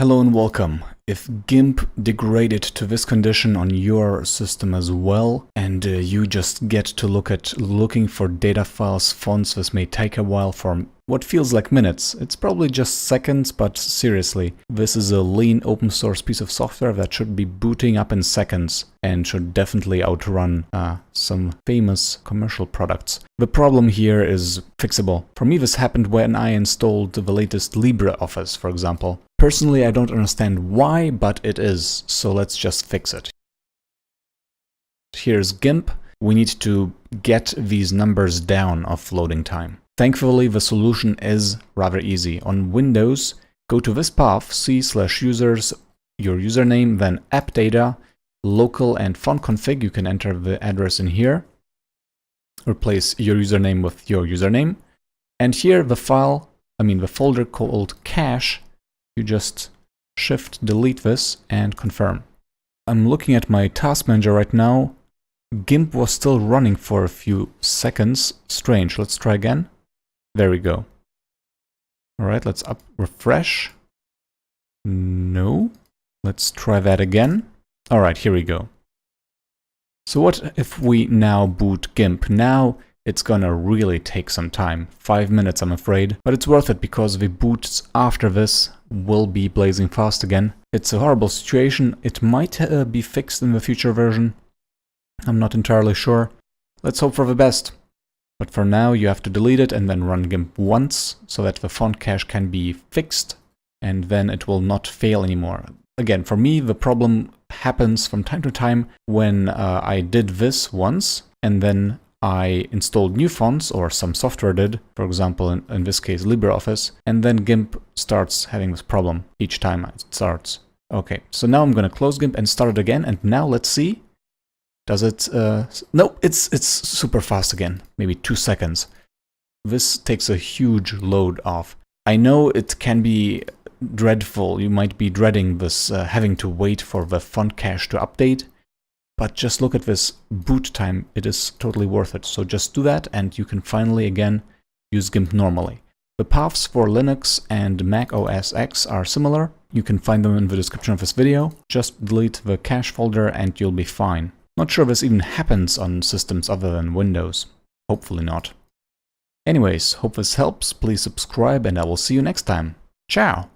Hello and welcome. If GIMP degraded to this condition on your system as well, and you just get to looking for data files, fonts, this may take a while for what feels like minutes. It's probably just seconds, but seriously, this is a lean open source piece of software that should be booting up in seconds and should definitely outrun some famous commercial products. The problem here is fixable. For me, this happened when I installed the latest LibreOffice, for example. Personally, I don't understand why, but it is, so let's just fix it. Here's GIMP. We need to get these numbers down of loading time. Thankfully, the solution is rather easy. On Windows, go to this path, c/users, your username, then AppData Local and fontconfig. You can enter the address in here. Replace your username with your username. And here the folder called cache, you just shift delete this and confirm. I'm looking at my task manager right now. GIMP was still running for a few seconds. Strange. Let's try again. There we go. Alright, let's refresh. No. Let's try that again. Alright, here we go. So what if we now boot GIMP? Now it's gonna really take some time. 5 minutes, I'm afraid. But it's worth it because the boots after this will be blazing fast again. It's a horrible situation. It might be fixed in the future version. I'm not entirely sure. Let's hope for the best. But for now, you have to delete it and then run GIMP once so that the font cache can be fixed and then it will not fail anymore. Again, for me, the problem happens from time to time when I did this once and then I installed new fonts, or some software did, for example, in this case, LibreOffice, and then GIMP starts having this problem each time it starts. Okay, so now I'm going to close GIMP and start it again, and now let's see. Does it... no, it's super fast again, maybe 2 seconds. This takes a huge load off. I know it can be dreadful, you might be dreading this, having to wait for the font cache to update. But just look at this boot time, it is totally worth it. So just do that and you can finally again use GIMP normally. The paths for Linux and macOS X are similar. You can find them in the description of this video. Just delete the cache folder and you'll be fine. Not sure this even happens on systems other than Windows. Hopefully not. Anyways, hope this helps. Please subscribe and I will see you next time. Ciao!